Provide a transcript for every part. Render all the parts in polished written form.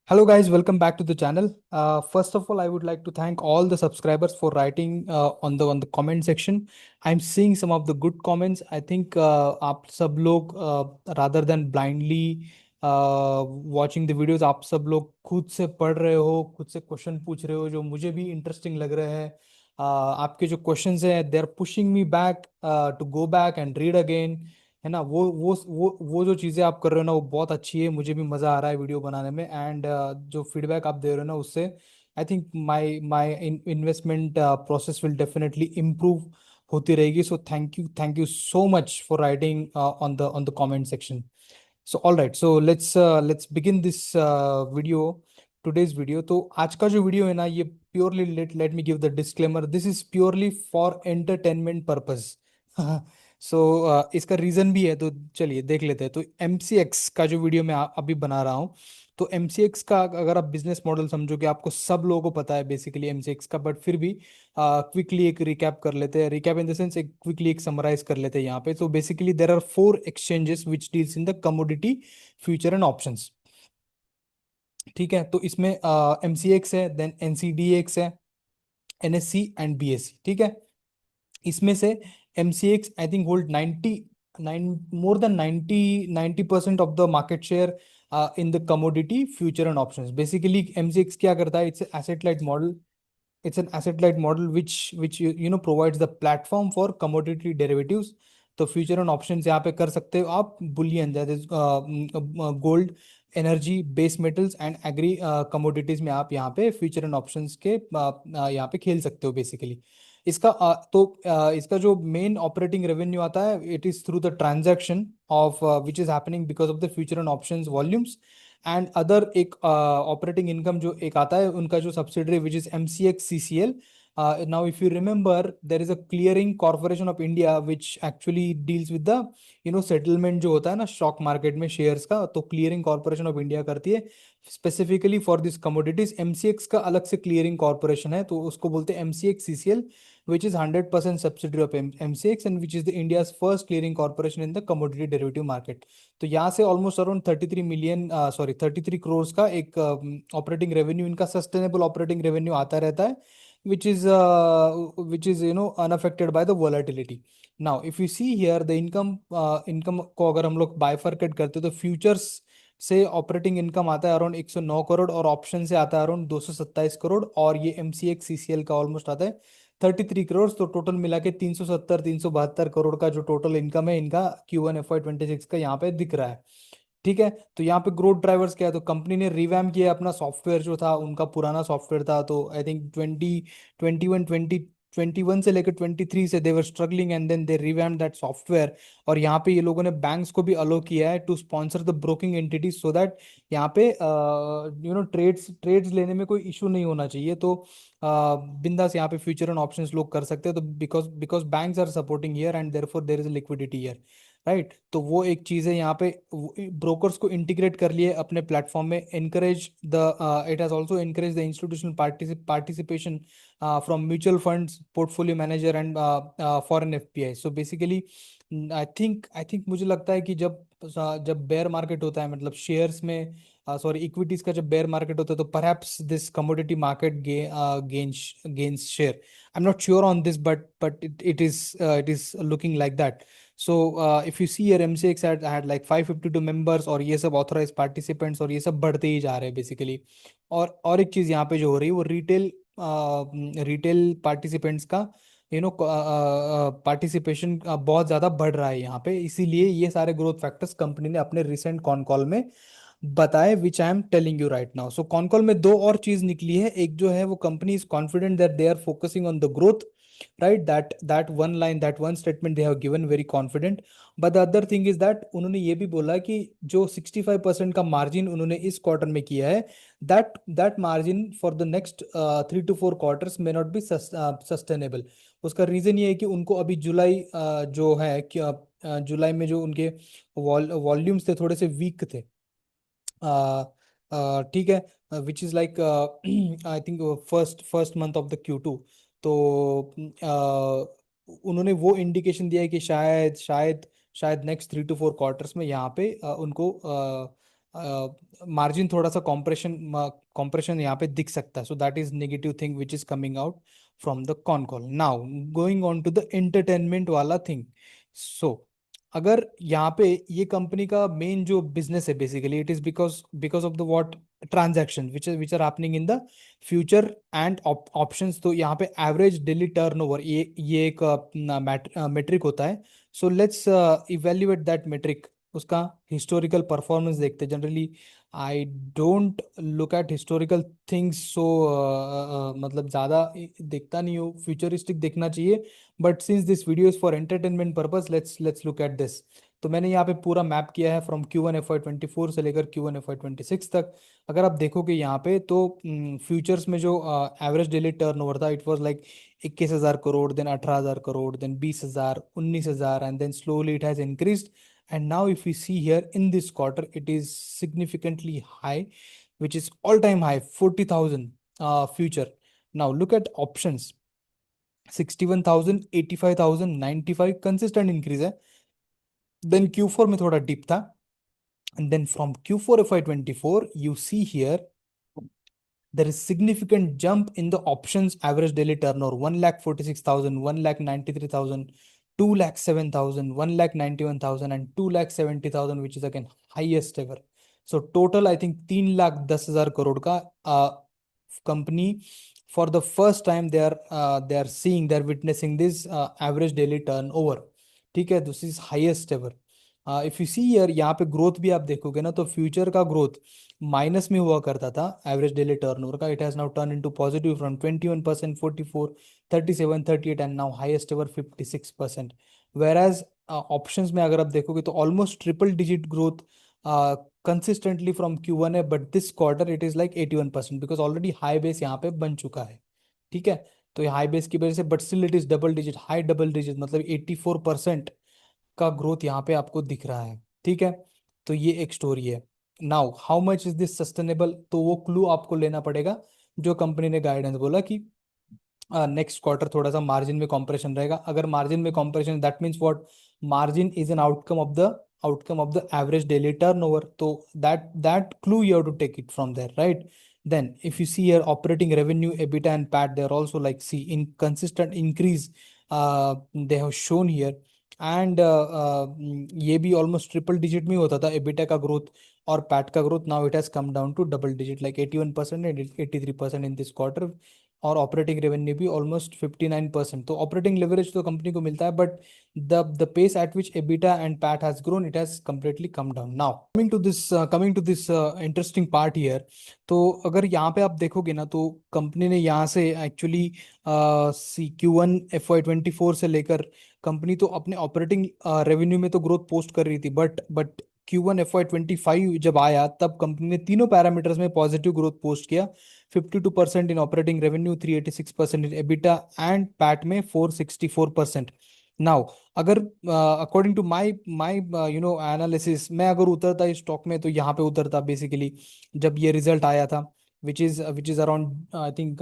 Hello guys, welcome back to the channel. First of all, I would like to thank all the subscribers for writing on the comment section. I'm seeing some of the good comments. I think आप सब लोग rather than blindly watching the videos, आप सब लोग खुद से पढ़ रहे हो, खुद से क्वेश्चन पूछ रहे हो जो मुझे भी इंटरेस्टिंग लग रहे हैं. आपके जो क्वेश्चंस हैं, they are pushing me back to go back and read again. है ना. वो जो चीज़ें आप कर रहे हो ना, वो बहुत अच्छी है. मुझे भी मज़ा आ रहा है वीडियो बनाने में. एंड जो फीडबैक आप दे रहे हो ना, उससे I think my investment process will definitely improve होती रहेगी. So thank you so much for writing on the comment section. So all right, so let's begin this video, today's video. तो आज का जो वीडियो है ना, ये purely let me give the disclaimer, this is purely for entertainment purpose. सो इसका reason भी है, तो चलिए देख लेते हैं. तो MCX का जो वीडियो मैं अभी बना रहा हूँ, तो MCX का अगर आप बिजनेस मॉडल समझोगे, आपको सब लोगों को पता है बेसिकली MCX का, बट फिर भी क्विकली एक रिकैप कर लेते हैं. रिकैप इन द सेंस एक क्विकली एक समराइज कर लेते हैं यहाँ पे. तो basically there are 4 exchanges which deals in the commodity future and options. ठीक है. तो इसमें MCX है, देन NCDX है, NSE एंड BSE. ठीक है. इसमें से MCX I think hold 99 more than 90% of the market share in the commodity future and options. Basically MCX क्या करता है? It's asset light model. It's an asset light model which you know provides the platform for commodity derivatives. तो future and options यहाँ पे कर सकते हो आप. Boolean, that is gold, energy, base metals and agree commodities में आप यहाँ पे फ्यूचर एंड ऑप्शंस के यहाँ पे खेल सकते हो बेसिकली. इसका इसका जो मेन ऑपरेटिंग रेवेन्यू आता है, it is through the transaction of which is happening because of the future and options volumes. And other एक ऑपरेटिंग इनकम जो एक आता है उनका जो subsidiary which is MCX CCL. Now if you remember, there is a clearing corporation of India which actually deals with the settlement जो होता है ना स्टॉक मार्केट में शेयर्स का. तो क्लियरिंग कॉर्पोरेशन ऑफ इंडिया करती है specifically for this commodities. MCX का अलग से क्लियरिंग कॉर्पोरेशन है, तो उसको बोलते हैं MCX CCL, which is 100% subsidiary of MCX and which is the India's first clearing corporation in the commodity derivative market. तो यहाँ से ऑलमोस्ट अराउंड 33 करोड़ का एक ऑपरेटिंग रेवेन्यू, इनका सस्टेनेबल ऑपरेटिंग रेवेन्यू आता रहता है, which is unaffected by the volatility. Now if you see here the income को अगर हम लोग बाइफरकेट करते हैं, तो फ्यूचर्स से ऑपरेटिंग इनकम आता है अराउंड 109 करोड़, और ऑप्शन से आता है अराउंड 227 करोड़, और ये MCX CCL का ऑलमोस्ट आता है 33 करोड़. तो टोटल मिला के 372 करोड़ का जो टोटल इनकम है इनका Q1 FY 26 का यहाँ पे दिख रहा है. ठीक है. तो यहाँ पे ग्रोथ ड्राइवर्स क्या है? तो कंपनी ने रिवैम्प किया अपना सॉफ्टवेयर, जो था उनका पुराना सॉफ्टवेयर था. तो आई थिंक 2021 से लेकर 23 से they were struggling, and then they revamp that software. और यहाँ पे ये लोगों ने बैंक्स को भी अलो किया है to sponsor the broking entities, so that यहाँ पे ट्रेड्स ट्रेड्स लेने में कोई इशू नहीं होना चाहिए. तो बिंदास यहाँ पे फ्यूचर एंड ऑप्शंस लोग कर सकते हैं. तो because because banks are supporting here and therefore there is liquidity here, right. तो वो एक चीज़ है यहाँ पे. ब्रोकर्स को इंटीग्रेट कर लिए अपने प्लेटफॉर्म में. Encourage the it has also encourage the institutional participation from mutual funds, portfolio manager and foreign FPI. So basically I think मुझे लगता है कि जब बेयर मार्केट होता है, मतलब शेयर्स में, सॉरी इक्विटीज का जब बेयर मार्केट होता है, तो perhaps this commodity market gains share. I am not sure on this, but it is looking like that. So if you see here, MCX had like 552 members, और ये सब authorise participants, और ये सब बढ़ते ही जा रहे हैं बेसिकली. और एक चीज़ यहाँ पे जो हो रही है, वो रिटेल पार्टिसिपेंट्स का पार्टिसिपेशन बहुत ज़्यादा बढ़ रहा है यहाँ पे. इसीलिए ये सारे ग्रोथ फैक्टर्स कंपनी ने अपने रिसेंट कॉन कॉल में बताए, which I am telling you right now. So con call में दो और चीज निकली है. एक जो है, वो company is confident that they are focusing on the growth, right. That one line, that one statement they have given very confident. But the other thing is that उन्होंने ये भी बोला कि जो 65% का मार्जिन उन्होंने इस क्वार्टर में किया है, that margin for the next 3 to 4 quarters may not be sustainable. उसका रीजन ये है कि उनको अभी जुलाई जो है कि जुलाई में जो उनके वॉल्यूम्स थे थोड़े से वीक थे. ठीक है. Which is like I think first month of the Q2. तो उन्होंने वो इंडिकेशन दिया है कि शायद शायद शायद नेक्स्ट 3 to 4 क्वार्टर्स में यहाँ पे उनको मार्जिन थोड़ा सा कॉम्प्रेशन यहाँ पे दिख सकता है. So that is negative thing which is coming out from the con call. Now going on to the entertainment वाला थिंग. सो अगर यहाँ पे ये कंपनी का मेन जो बिजनेस है basically it is because because of the what transaction which are happening in the future and options. तो यहाँ पे एवरेज डेली टर्नओवर ये एक मेट्रिक होता है. So let's evaluate that metric. उसका हिस्टोरिकल परफॉर्मेंस देखते हैं. Generally I don't look at historical things. So मतलब ज़्यादा देखता नहीं हूँ. फ्यूचरिस्टिक देखना चाहिए. But since this video is for entertainment purpose let's look at this. तो मैंने यहाँ पे पूरा मैप किया है फ्रॉम Q1 FY 2024 से लेकर Q1 FY 2026 तक. अगर आप देखोगे यहाँ पे तो फ्यूचर्स में जो एवरेज डेली टर्नओवर था it was like 21,000 crore, then 18,000 crore, then 20,000, 19,000, and then slowly it has increased. And now if we see here in this quarter, it is significantly high, which is all-time high, 40,000 future. Now look at options. 61,000, 85,000, 95 consistent increase है. Then Q4 में थोड़ा dip था. And then from Q4 FY 2024, you see here there is significant jump in the options average daily turnover. 1,46,000, 1,93,000, 2,07,000, 1,91,000, and 2,70,000, which is again highest ever. So total I think 3,10,000 crore का company for the first time they are witnessing this average daily turnover. ठीक है. This is highest ever. If you see year यहाँ पे growth भी आप देखोगे ना तो फ्यूचर का ग्रोथ माइनस में हुआ करता था एवरेज डेली टर्नओवर का. It has now turn into positive from 21%, 44, 37, 38 and now highest ever 56%. Whereas options में अगर आप देखोगे तो almost triple digit growth consistently from Q1 है. But this quarter it is like 81% because already high base यहाँ पे बन चुका है. ठीक है. तो ये हाई बेस की वजह से but still it is double digit, high double digit मतलब 84% का ग्रोथ यहाँ पे आपको दिख रहा है. ठीक है. तो ये एक स्टोरी है. Now how much is this sustainable, तो वो क्लू आपको लेना पड़ेगा जो कंपनी ने गाइडेंस बोला कि नेक्स्ट क्वार्टर थोड़ा सा मार्जिन में कॉम्प्रेशन रहेगा. अगर मार्जिन में compression that means what, margin is an outcome of the average daily turnover. तो that clue you have to take it from there, right. Then if you see here operating revenue, EBITDA and PAT, they are also like see in consistent increase they have shown here. And ये भी almost triple digit में होता था EBITDA का growth और PAT का growth. Now it has come down to double digit like 81% and 83% in this quarter. और operating revenue भी ऑलमोस्ट 59%. तो ऑपरेटिंग लेवरेज तो कंपनी को मिलता है but the pace at which EBITDA and PAT has grown it has completely come down. Now coming to this interesting part here. तो अगर यहाँ पे आप देखोगे ना तो कंपनी ने यहाँ से एक्चुअली Q1 FY 2024 से लेकर कंपनी तो अपने ऑपरेटिंग रेवेन्यू में तो ग्रोथ पोस्ट कर रही थी. बट Q1 FY 2025 जब आया तब कंपनी ने तीनों पैरामीटर्स में पॉजिटिव ग्रोथ पोस्ट किया. 52% in operating revenue, 386% in EBITDA and PAT में 464%. नाउ अगर अकॉर्डिंग टू माई एनालिसिस मैं अगर उतरता इस स्टॉक में तो यहाँ पे उतरता बेसिकली जब ये रिजल्ट आया था which is around I think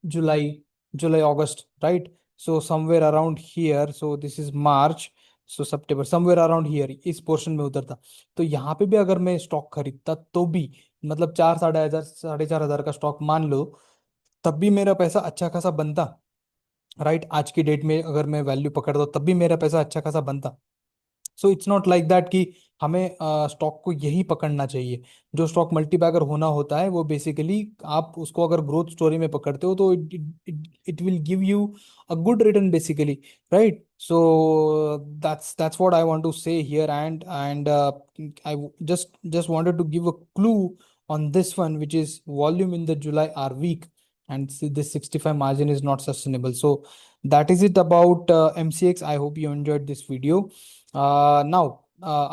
July August, right? So somewhere around here, so this is March, so September, somewhere around here इस पोर्शन में उतरता. तो यहाँ पे भी अगर मैं स्टॉक खरीदता तो भी मतलब 4 साढ़े चार हजार का स्टॉक मान लो तब भी मेरा पैसा अच्छा खासा बनता, राइट. आज की डेट में अगर मैं वैल्यू पकड़ता तब भी मेरा पैसा अच्छा खासा बनता. So it's not like that कि हमें स्टॉक को यही पकड़ना चाहिए. जो स्टॉक मल्टीबैगर होना होता है वो बेसिकली आप उसको अगर ग्रोथ स्टोरी में पकड़ते हो तो it will give you a good return basically, right. So that's what I want to say here. And I just wanted to give a clue on this one, which is volume in the July are weak and this 65 margin is not sustainable. So that is it about MCX. I hope you enjoyed this video. Now,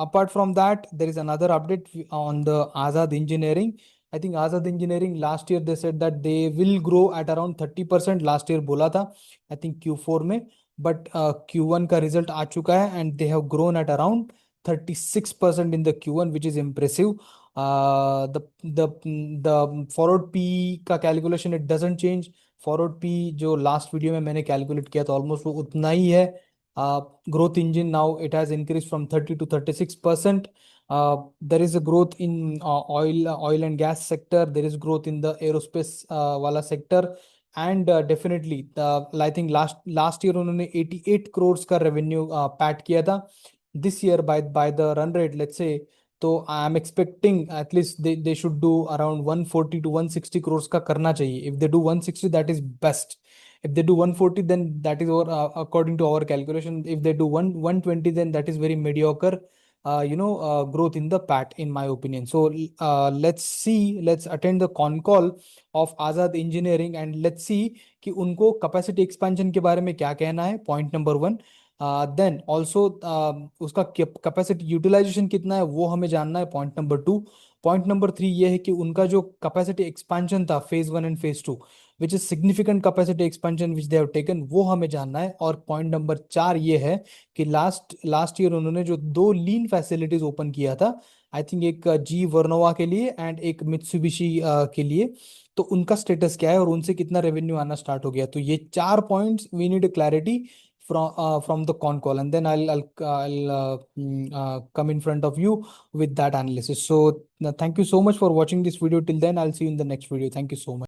apart from that, there is another update on the Azad Engineering. I think Azad Engineering last year they said that they will grow at around 30%. Last year बोला था, I think Q4 में. But Q1 का result आ चुका है and they have grown at around 36% in the Q1, which is impressive. The forward P का calculation it doesn't change. Forward P जो last video में मैंने कैलकुलेट किया था ऑलमोस्ट वो उतना ही है. Growth engine now it has increase from 30 to 36%. There is a growth in oil and gas sector. There is growth in the aerospace wala sector. And definitely, I think last year उन्होंने 88 crores का revenue pat किया था. This year by the run rate, let's say, तो I am expecting at least they should do around 140 to 160 crores का करना चाहिए. If they do 160, that is best. If they do 140, then that is our according to our calculation. If they do 120, then that is very mediocre growth in the PAT, in my opinion. So let's attend the con call of Azad Engineering and let's see कि उनको capacity expansion के बारे में क्या कहना है. Point number one. Then also उसका capacity utilization कितना है वो हमें जानना है. Point number two. Point number three ये है कि उनका जो capacity expansion था phase one and phase two, which is significant capacity expansion which they have taken, वो हमें जानना है. और पॉइंट नंबर चार ये है कि लास्ट ईयर उन्होंने जो दो लीन फैसिलिटीज ओपन किया था, आई थिंक एक जी वर्नोवा के लिए एंड एक मित्सुबिशी के लिए, तो उनका स्टेटस क्या है और उनसे कितना रेवेन्यू आना स्टार्ट हो गया. तो ये चार points we need clarity from the con call, and then I'll come in front of you with that analysis. So thank you so much for watching this video till then. I'll see you in the next video. Thank you so much.